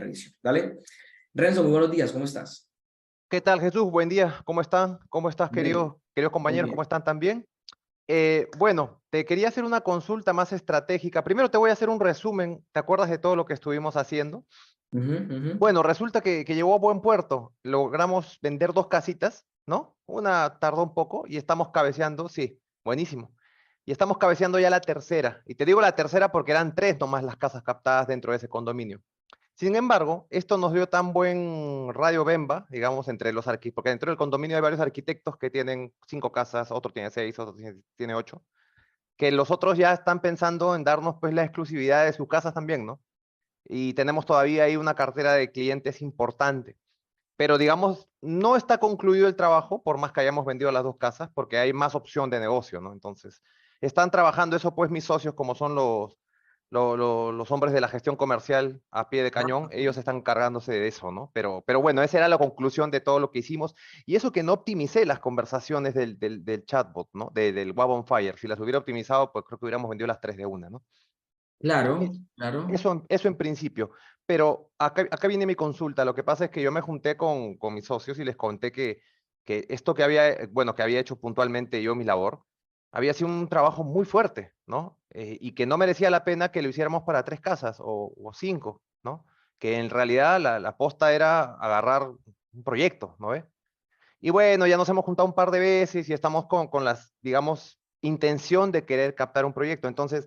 edición. ¿Dale? Renzo, muy buenos días, ¿cómo estás? ¿Qué tal, Jesús? Buen día. ¿Cómo están? ¿Cómo estás, Bien, queridos muy compañeros? ¿Cómo bien. están también? Bueno, te quería hacer una consulta más estratégica. Primero te voy a hacer un resumen. ¿Te acuerdas de todo lo que estuvimos haciendo? Ujú, ujú. Bueno, resulta que llegó a buen puerto. Logramos vender 2 casitas, ¿no? Una tardó un poco y estamos cabeceando, sí, buenísimo. Y estamos cabeceando ya la tercera. Y te digo la tercera porque eran 3 nomás las casas captadas dentro de ese condominio. Sin embargo, esto nos dio tan buen radio bemba, digamos, entre los arquitectos, porque dentro del condominio hay varios arquitectos que tienen 5 casas, otro tiene 6, otro tiene 8, que los otros ya están pensando en darnos pues la exclusividad de sus casas también, ¿no? Y tenemos todavía ahí una cartera de clientes importante. Pero digamos, no está concluido el trabajo, por más que hayamos vendido las 2 casas, porque hay más opción de negocio, ¿no? Entonces, están trabajando eso, pues mis socios, como son los hombres de la gestión comercial a pie de cañón, ellos están cargándose de eso, ¿no? Pero bueno, esa era la conclusión de todo lo que hicimos. Y eso que no optimicé las conversaciones del chatbot, ¿no? Del Web on Fire. Si las hubiera optimizado, pues creo que hubiéramos vendido las 3 de una, ¿no? Claro, Es- claro. eso en principio. Pero acá viene mi consulta. Lo que pasa es que yo me junté con mis socios y les conté que esto que había, bueno, que había hecho puntualmente yo mi labor, había sido un trabajo muy fuerte, ¿no? Y que no merecía la pena que lo hiciéramos para 3 casas o 5, ¿no? Que en realidad la posta era agarrar un proyecto, ¿no ve? Y bueno, ya nos hemos juntado un par de veces y estamos con las, digamos, intención de querer captar un proyecto. Entonces,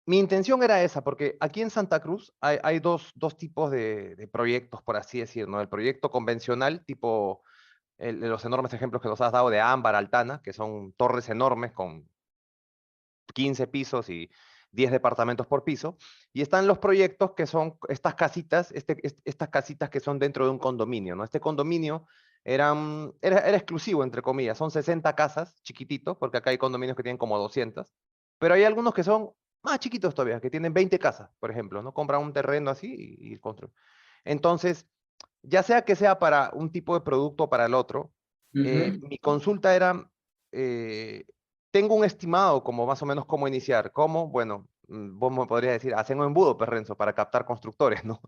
mi intención era esa, porque aquí en Santa Cruz hay dos tipos de proyectos, por así decirlo, ¿no? El proyecto convencional, tipo los enormes ejemplos que nos has dado de Ámbar, Altana, que son torres enormes con 15 pisos y 10 departamentos por piso. Y están los proyectos que son estas casitas, estas casitas que son dentro de un condominio, ¿no? Este condominio era exclusivo, entre comillas. Son 60 casas, chiquititos, porque acá hay condominios que tienen como 200. Pero hay algunos que son más chiquitos todavía, que tienen 20 casas, por ejemplo, ¿no? Compran un terreno así y construyen. Entonces, ya sea que sea para un tipo de producto o para el otro, Ujú. mi consulta era, eh, tengo un estimado como más o menos cómo iniciar. ¿Cómo? Bueno, vos me podrías decir, hacen un embudo, pues, Renzo, para captar constructores, ¿no?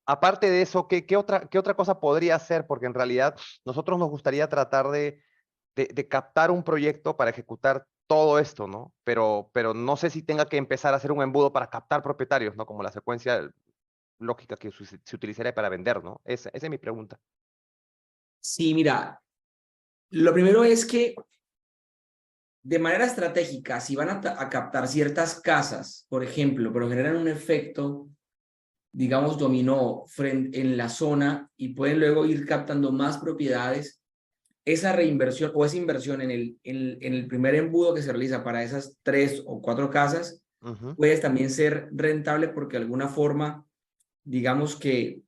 Aparte de eso, ¿qué otra cosa podría hacer? Porque en realidad nosotros nos gustaría tratar de captar un proyecto para ejecutar todo esto, ¿no? Pero no sé si tenga que empezar a hacer un embudo para captar propietarios, ¿no? Como la secuencia lógica que se utilizaría para vender, ¿no? Esa es mi pregunta. Sí, mira, lo primero es que de manera estratégica, si van a captar ciertas casas, por ejemplo, pero generan un efecto, digamos, dominó en la zona y pueden luego ir captando más propiedades, esa reinversión o esa inversión en el primer embudo que se realiza para esas 3 o 4 casas Ujú, puede también ser rentable porque de alguna forma, digamos que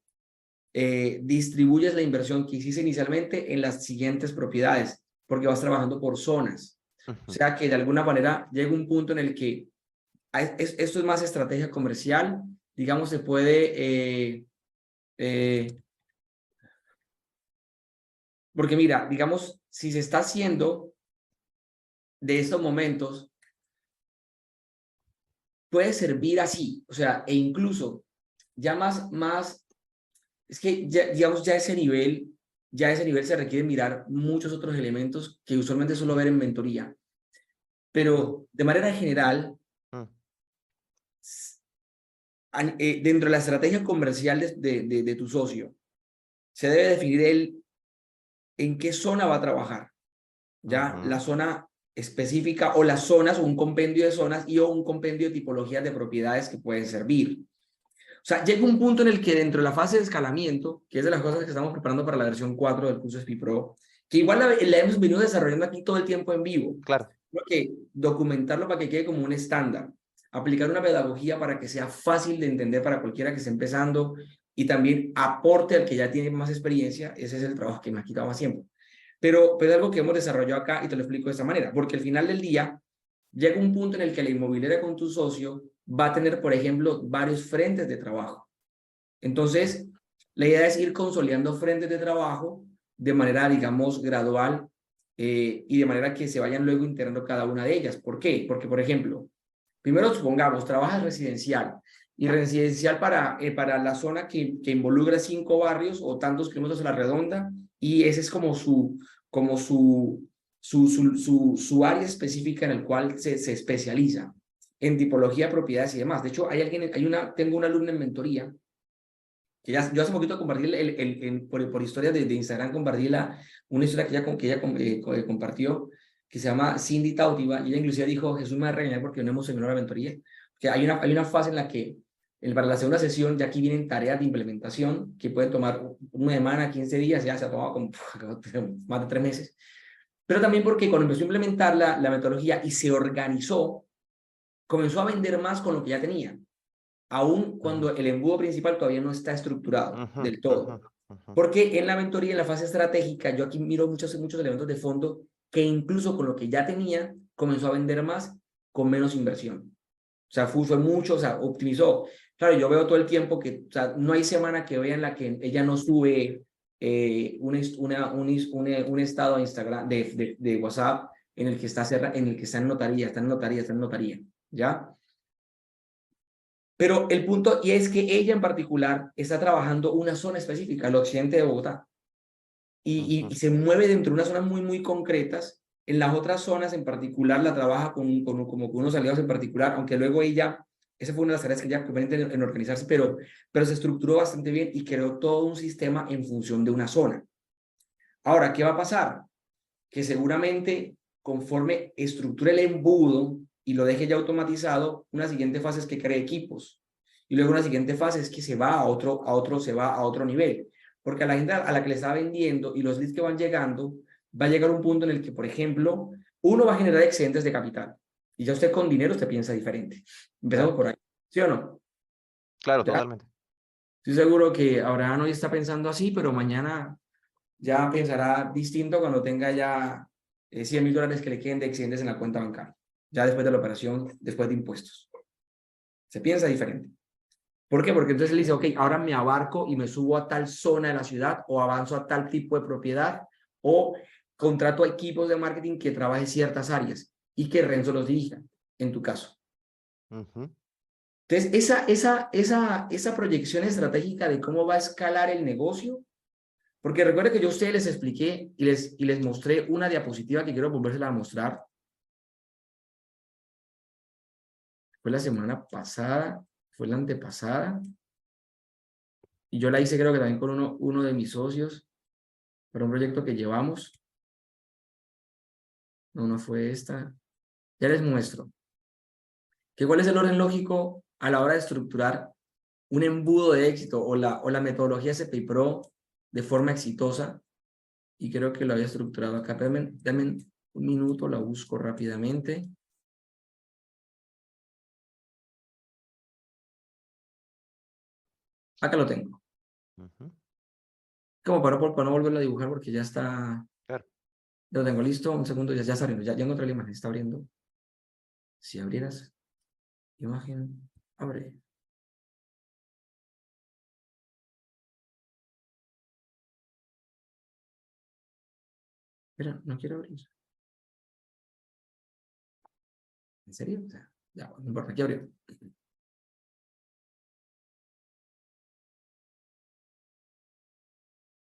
distribuyes la inversión que hiciste inicialmente en las siguientes propiedades, porque vas trabajando por zonas. O ujú. sea que de alguna manera llega un punto en el que esto es más estrategia comercial, digamos, se puede, eh, porque mira, digamos, si se está haciendo de estos momentos, puede servir así, o sea, e incluso ya más, es que ya, digamos, ya ese nivel se requiere mirar muchos otros elementos que usualmente suelo ver en mentoría. Pero de manera general, Mm, dentro de la estrategia comercial de tu socio, se debe definir en qué zona va a trabajar. Ya ujú, la zona específica o las zonas o un compendio de zonas y o un compendio de tipologías de propiedades que pueden servir. O sea, llega un punto en el que dentro de la fase de escalamiento, que es de las cosas que estamos preparando para la versión 4 del curso SPI Pro, que igual la hemos venido desarrollando aquí todo el tiempo en vivo, claro. creo que documentarlo para que quede como un estándar, aplicar una pedagogía para que sea fácil de entender para cualquiera que esté empezando y también aporte al que ya tiene más experiencia, ese es el trabajo que me ha quitado más tiempo. Pero es algo que hemos desarrollado acá y te lo explico de esta manera, porque al final del día llega un punto en el que la inmobiliaria con tu socio va a tener, por ejemplo, varios frentes de trabajo. Entonces, la idea es ir consolidando frentes de trabajo de manera, digamos, gradual y de manera que se vayan luego integrando cada una de ellas. ¿Por qué? Porque, por ejemplo, primero supongamos, trabajas residencial y residencial para la zona que involucra 5 barrios o tantos kilómetros a la redonda, y ese es como su área específica en el cual se especializa en tipología de propiedades y demás. De hecho, tengo una alumna en mentoría que yo hace poquito compartí por historias de Instagram, compartí una historia que ella compartió, que se llama Cindy Tautiva, y ella inclusive dijo: Jesús me va a regañar porque no hemos terminado la mentoría. Que hay una fase en la que para la segunda sesión ya aquí vienen tareas de implementación que pueden tomar una semana, 15 días, ya se ha tomado como más de 3 meses. Pero también porque cuando empezó a implementar la metodología y se organizó, comenzó a vender más con lo que ya tenía, aun cuando el embudo principal todavía no está estructurado del todo. Porque en la mentoría, en la fase estratégica, yo aquí miro muchos elementos de fondo que incluso con lo que ya tenía, comenzó a vender más con menos inversión. O sea, fue mucho, o sea, optimizó. Claro, yo veo todo el tiempo que, o sea, no hay semana que vea en la que ella no sube un estado de Instagram, de WhatsApp, en el que está en notaría, ¿ya? Pero el punto, y es que ella en particular está trabajando una zona específica, el occidente de Bogotá, y se mueve dentro de unas zonas muy, muy concretas. En las otras zonas en particular la trabaja como con unos aliados en particular, aunque luego esa fue una de las tareas que ella comete en organizarse, pero se estructuró bastante bien y creó todo un sistema en función de una zona. Ahora, ¿qué va a pasar? Que seguramente conforme estructure el embudo y lo deje ya automatizado, una siguiente fase es que cree equipos. Y luego una siguiente fase es que se va a otro nivel. Porque a la gente a la que le está vendiendo y los leads que van llegando, va a llegar un punto en el que, por ejemplo, uno va a generar excedentes de capital. Y ya usted con dinero, usted piensa diferente. Empezamos por ahí. ¿Sí o no? Claro, Ya. totalmente. Estoy seguro que Abraham hoy está pensando así, pero mañana ya pensará distinto cuando tenga ya $100.000 que le queden de excedentes en la cuenta bancaria, ya después de la operación, después de impuestos. Se piensa diferente. ¿Por qué? Porque entonces él dice: ok, ahora me abarco y me subo a tal zona de la ciudad, o avanzo a tal tipo de propiedad, o contrato a equipos de marketing que trabajen ciertas áreas y que Renzo los dirija, en tu caso. Entonces, esa proyección estratégica de cómo va a escalar el negocio, porque recuerden que yo a ustedes les expliqué y les mostré una diapositiva que quiero volvérsela a mostrar. Fue la semana pasada, fue la antepasada. Y yo la hice creo que también con uno de mis socios para un proyecto que llevamos. No fue esta. Ya les muestro. ¿Cuál es el orden lógico a la hora de estructurar un embudo de éxito o la metodología SPI Pro de forma exitosa? Y creo que lo había estructurado acá. Dame un minuto, la busco rápidamente. Acá lo tengo. Como para no volverlo a dibujar porque ya está. Claro. Lo tengo listo. Un segundo, ya está abriendo. Ya encontré la imagen. Está abriendo. Si abrieras imagen, abre. Espera, no quiero abrir. ¿En serio? O sea, ya, no importa, aquí abrió.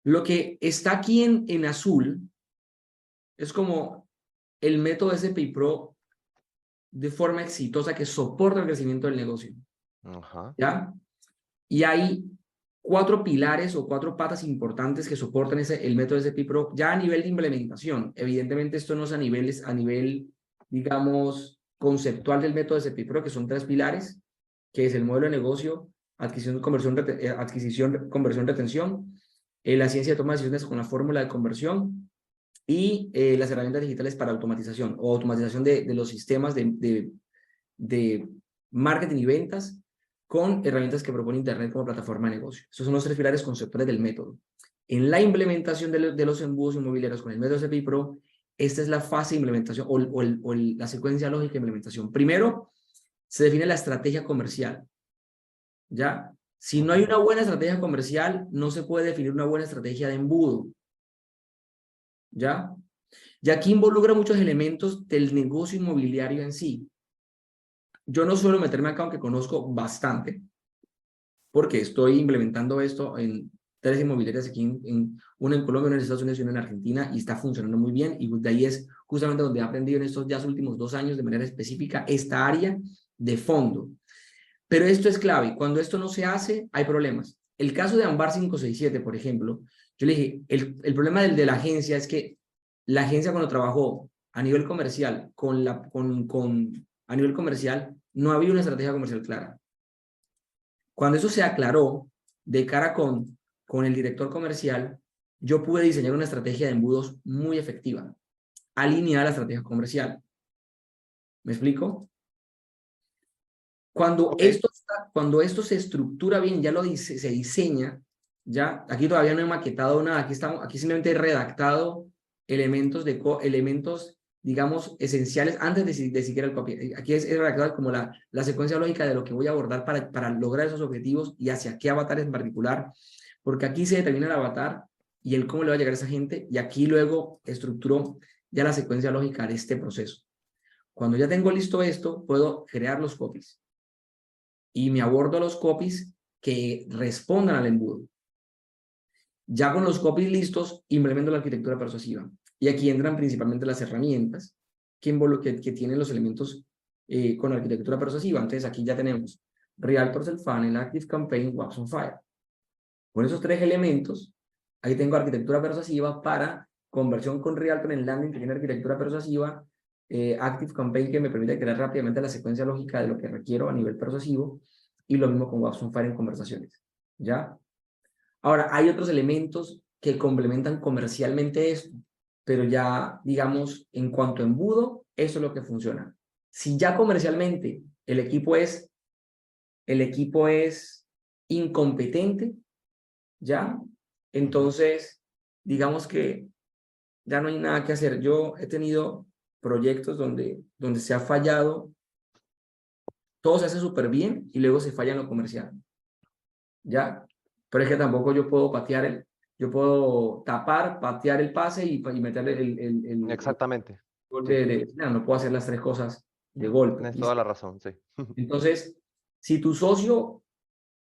Lo que está aquí en azul es como el método SPI Pro de forma exitosa que soporta el crecimiento del negocio. ¿Ya? Y hay 4 pilares o 4 patas importantes que soportan el método SPI Pro ya a nivel de implementación. Evidentemente esto no es a nivel, digamos, conceptual del método SPI Pro, que son 3 pilares, que es el modelo de negocio, adquisición, conversión, retención, la ciencia de toma de decisiones con la fórmula de conversión y las herramientas digitales para automatización o automatización de los sistemas de marketing y ventas con herramientas que propone Internet como plataforma de negocio. Estos son los 3 pilares conceptuales del método. En la implementación de los embudos inmobiliarios con el método SPI Pro, esta es la fase de implementación o la secuencia lógica de implementación. Primero, se define la estrategia comercial. ¿Ya? Si no hay una buena estrategia comercial, no se puede definir una buena estrategia de embudo. ¿Ya? Y aquí involucra muchos elementos del negocio inmobiliario en sí. Yo no suelo meterme acá, aunque conozco bastante, porque estoy implementando esto en 3 inmobiliarias aquí, una en Colombia, una en Estados Unidos y una en Argentina, y está funcionando muy bien, y de ahí es justamente donde he aprendido en estos ya últimos 2 años de manera específica esta área de fondo. Pero esto es clave, cuando esto no se hace, hay problemas. El caso de Ambar 567, por ejemplo, yo le dije, el problema de la agencia es que la agencia cuando trabajó a nivel comercial, a nivel comercial, no había una estrategia comercial clara. Cuando eso se aclaró de cara con el director comercial, yo pude diseñar una estrategia de embudos muy efectiva, alineada a la estrategia comercial. ¿Me explico? Cuando, Ok. cuando esto se estructura bien, ya se diseña, ya, aquí todavía no he maquetado nada, aquí simplemente he redactado elementos, digamos, esenciales antes de siquiera el copy. Aquí es redactado como la secuencia lógica de lo que voy a abordar para lograr esos objetivos y hacia qué avatar en particular, porque aquí se determina el avatar y el cómo le va a llegar a esa gente, y aquí luego estructuró ya la secuencia lógica de este proceso. Cuando ya tengo listo esto, puedo crear los copies y me abordo los copies que respondan al embudo. Ya con los copies listos, implemento la arquitectura persuasiva. Y aquí entran principalmente las herramientas que tienen los elementos con la arquitectura persuasiva. Entonces aquí ya tenemos Realtors, el Funnel, Active Campaign, Wax on Fire. Con esos 3 elementos, ahí tengo arquitectura persuasiva para conversión con Realtor en landing, que tiene arquitectura persuasiva, Active Campaign, que me permite crear rápidamente la secuencia lógica de lo que requiero a nivel persuasivo, y lo mismo con Wax on Fire en conversaciones. ¿Ya? Ahora, hay otros elementos que complementan comercialmente esto, pero ya, digamos, en cuanto a embudo, eso es lo que funciona. Si ya comercialmente el equipo es incompetente, ¿ya? Entonces, digamos que ya no hay nada que hacer. Yo he tenido proyectos donde se ha fallado, todo se hace súper bien y luego se falla en lo comercial, ¿ya? Pero es que tampoco yo puedo tapar, patear el pase y meterle el Exactamente. golpe Sí, no puedo hacer las 3 cosas de golpe. tienes toda ¿Listo? la razón, sí. Entonces, si tu socio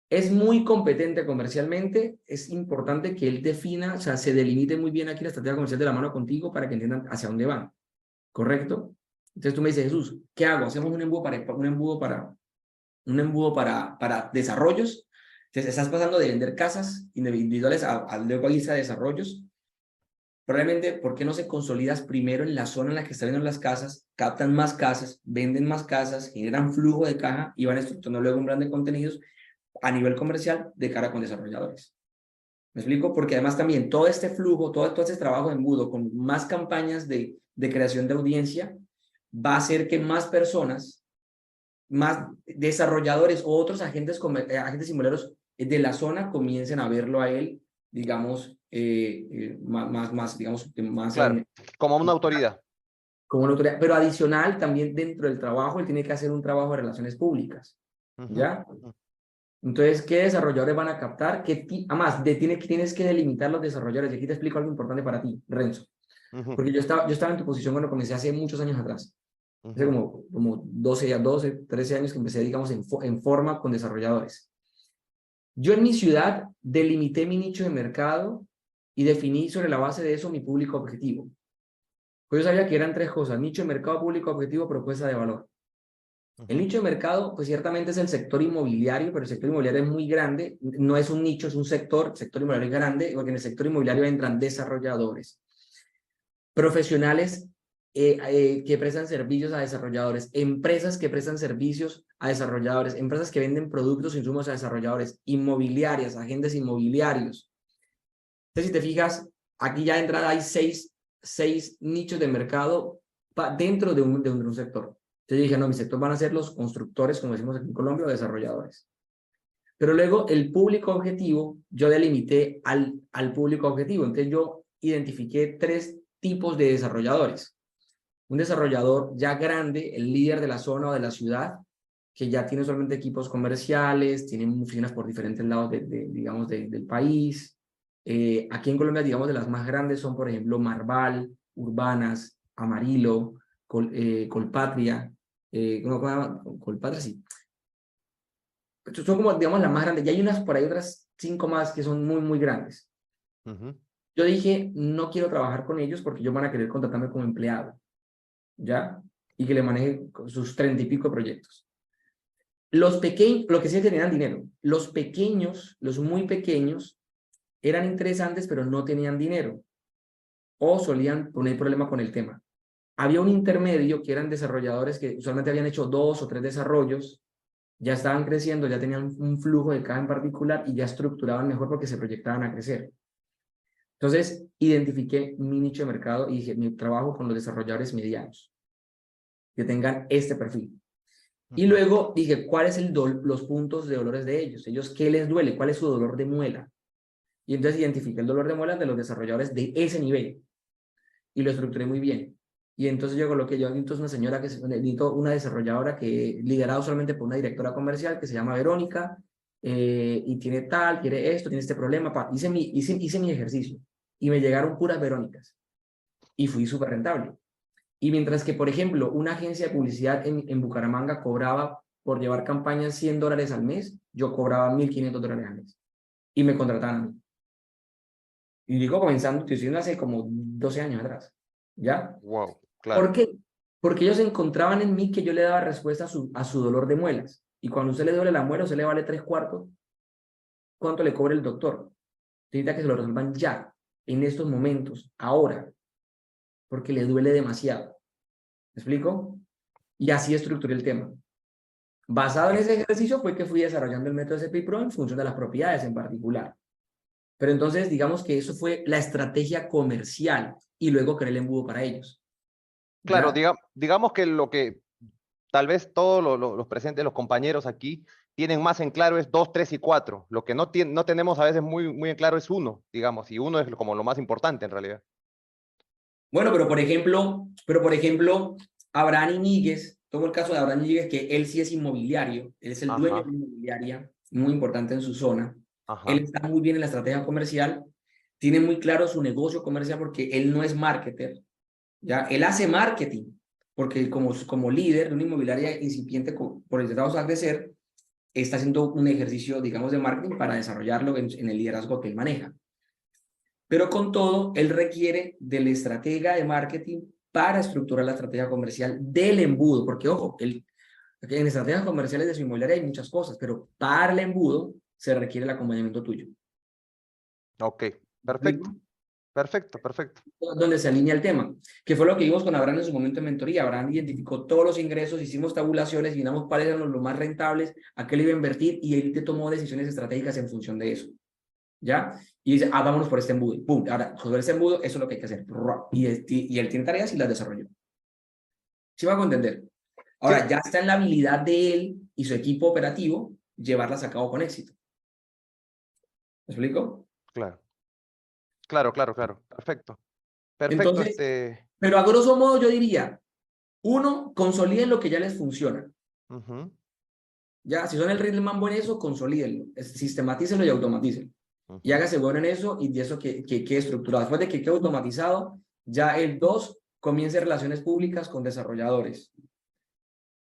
es muy competente comercialmente, es importante que él defina, o sea, se delimite muy bien aquí la estrategia comercial de la mano contigo para que entiendan hacia dónde van, ¿correcto? Entonces tú me dices, Jesús, ¿qué hago? ¿Hacemos un embudo para desarrollos? Entonces estás pasando de vender casas individuales a luego irse a desarrollos. Probablemente, ¿por qué no se consolidas primero en la zona en la que están viendo las casas, captan más casas, venden más casas, generan flujo de caja y van estructurando luego un plan de contenidos a nivel comercial de cara con desarrolladores? ¿Me explico? Porque además también todo este flujo, todo este trabajo de embudo con más campañas de creación de audiencia va a hacer que más personas, más desarrolladores o otros agentes inmobiliarios de la zona comiencen a verlo a él, digamos, digamos, más Claro, como una autoridad. como una autoridad. Pero adicional, también dentro del trabajo, él tiene que hacer un trabajo de relaciones públicas, Ujú, ¿ya? ujú, Entonces, ¿qué desarrolladores van a captar? Además, tienes que delimitar los desarrolladores. Y aquí te explico algo importante para ti, Renzo. ujú, Porque yo estaba en tu posición cuando comencé hace muchos años atrás. Hace ujú. como 13 años que empecé, digamos, en forma con desarrolladores. Yo en mi ciudad delimité mi nicho de mercado y definí sobre la base de eso mi público objetivo. Pues yo sabía que eran 3 cosas: nicho de mercado, público objetivo, propuesta de valor. El Ujú. nicho de mercado, pues ciertamente es el sector inmobiliario, pero el sector inmobiliario es muy grande, no es un nicho, es un sector inmobiliario es grande, porque en el sector inmobiliario entran desarrolladores, profesionales que prestan servicios a desarrolladores, empresas que prestan servicios a desarrolladores, empresas que venden productos e insumos a desarrolladores, inmobiliarias, agentes inmobiliarios. Entonces, si te fijas, aquí ya de entrada hay seis nichos de mercado dentro de un sector. Entonces dije, no, mi sector van a ser los constructores, como decimos aquí en Colombia, o desarrolladores. Pero luego el público objetivo, yo delimité al público objetivo. Entonces yo identifiqué 3 tipos de desarrolladores. Un desarrollador ya grande, el líder de la zona o de la ciudad, que ya tiene solamente equipos comerciales, tiene oficinas por diferentes lados digamos, del país. Aquí en Colombia, digamos, de las más grandes son, por ejemplo, Marval, Urbanas, Amarillo, Colpatria. ¿Cómo se llama? Colpatria, sí. son como, digamos, las más grandes. Y hay unas por ahí, otras 5 más que son muy, muy grandes. Ujú. Yo dije, no quiero trabajar con ellos porque ellos van a querer contratarme como empleado, ¿ya? Y que le maneje sus 30 y pico proyectos. Los pequeños, lo que sí tenían dinero. Los pequeños, los muy pequeños, eran interesantes, pero no tenían dinero. O solían poner problema con el tema. Había un intermedio que eran desarrolladores que usualmente habían hecho 2 o 3 desarrollos, ya estaban creciendo, ya tenían un flujo de caja en particular y ya estructuraban mejor porque se proyectaban a crecer. Entonces, identifiqué mi nicho de mercado y dije, mi trabajo con los desarrolladores medianos, que tengan este perfil. Y Ujú. luego dije, ¿cuáles son los puntos de dolores de ellos? ¿Ellos qué les duele? ¿Cuál es su dolor de muela? Y entonces identifiqué el dolor de muela de los desarrolladores de ese nivel y lo estructuré muy bien. Y entonces yo coloqué, yo necesito una señora necesito una desarrolladora que liderada solamente por una directora comercial que se llama Verónica y tiene tal, quiere esto, tiene este problema. Hice mi ejercicio y me llegaron puras Verónicas y fui súper rentable. Y mientras que, por ejemplo, una agencia de publicidad en Bucaramanga cobraba por llevar campañas $100 al mes, yo cobraba $1,500 al mes y me contrataban a mí. Y digo comenzando, estoy diciendo hace como 12 años atrás, ¿ya? Wow, ¿Por claro. qué? Porque ellos encontraban en mí que yo le daba respuesta a su dolor de muelas. Y cuando a usted le duele la muela, usted le vale 3/4, ¿cuánto le cobra el doctor? Necesita que se lo resuelvan ya, en estos momentos, ahora, porque le duele demasiado. ¿Me explico? Y así estructuré el tema. Basado en Ok. ese ejercicio fue que fui desarrollando el método SPI Pro en función de las propiedades en particular. Pero entonces, digamos que eso fue la estrategia comercial y luego creé el embudo para ellos. Claro, ¿Ya? digamos que lo que tal vez todos los presentes, los compañeros aquí, tienen más en claro es 2, 3 y 4. Lo que no tenemos a veces muy en claro es uno, digamos, y uno es como lo más importante en realidad. Bueno, pero por ejemplo, Abraham Iñiguez, tomo el caso de Abraham Iñiguez, que él sí es inmobiliario, él es el dueño de Ajá, una inmobiliaria muy importante en su zona, él ajá. está muy bien en la estrategia comercial, tiene muy claro su negocio comercial porque él no es marketer, ¿ya? Él hace marketing, porque como líder de una inmobiliaria incipiente por el tratado a crecer, está haciendo un ejercicio, digamos, de marketing para desarrollarlo en el liderazgo que él maneja. Pero con todo, él requiere del estratega de marketing para estructurar la estrategia comercial del embudo, porque ojo, en estrategias comerciales de su inmobiliaria hay muchas cosas, pero para el embudo se requiere el acompañamiento tuyo. Ok, ¿Me perfecto, explico? perfecto, perfecto. Donde se alinea el tema, que fue lo que vimos con Abraham en su momento en mentoría. Abraham identificó todos los ingresos, hicimos tabulaciones, miramos cuáles eran los más rentables, a qué le iba a invertir y él te tomó decisiones estratégicas en función de eso. ¿Ya? Y dice, vámonos por este embudo. ¡Pum! Ahora, sobre ese embudo, eso es lo que hay que hacer. Y él tiene tareas y las desarrolló. ¿Sí me hago entender? Sí, Ahora, ya está en la habilidad de él y su equipo operativo llevarlas a cabo con éxito. ¿Me explico? claro, claro, claro, claro. Perfecto, perfecto, Entonces, pero a grosso modo yo diría, uno, consoliden lo que ya les funciona. ujú, Ya, si son el rey del mambo en eso, consolídenlo, sistematícenlo y automatícenlo. Y ujú. hágase bueno en eso y de eso que quede estructurado. Después de que quede automatizado, ya el 2 comience relaciones públicas con desarrolladores.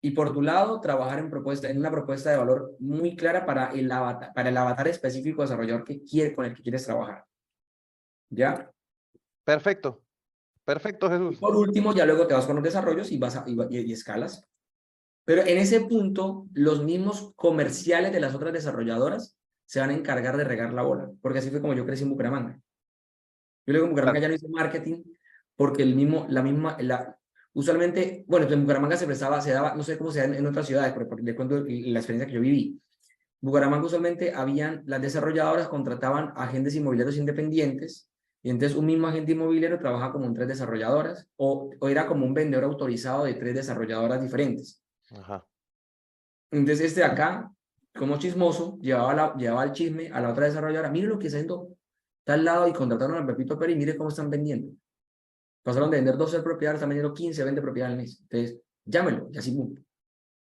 Y por tu lado, trabajar en una propuesta de valor muy clara para el avatar específico desarrollador con el que quieres trabajar. ¿Ya? Perfecto, perfecto, Y Jesús. por último, ya luego te vas con los desarrollos y escalas. Pero en ese punto, los mismos comerciales de las otras desarrolladoras se van a encargar de regar la bola, porque así fue como yo crecí en Bucaramanga. Yo luego en Bucaramanga Claro, ya no hice marketing, porque usualmente, bueno, en Bucaramanga se daba, no sé cómo se da en otras ciudades, pero le cuento la experiencia que yo viví. Bucaramanga usualmente las desarrolladoras contrataban agentes inmobiliarios independientes, y entonces un mismo agente inmobiliario trabaja como en 3 desarrolladoras, o era como un vendedor autorizado de 3 desarrolladoras diferentes. ajá. Entonces este de acá, como chismoso, llevaba el chisme a la otra desarrolladora. Mire lo que está haciendo tal lado y contrataron al Pepito Pérez y mire cómo están vendiendo. Pasaron de vender 12 propiedades, están vendiendo 15, 20 propiedades al mes. Entonces, llámenlo y así, boom.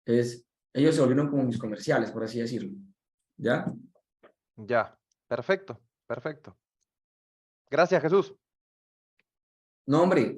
Entonces, ellos se volvieron como mis comerciales, por así decirlo. ¿Ya? Ya, perfecto, perfecto. Gracias, Jesús. No, hombre.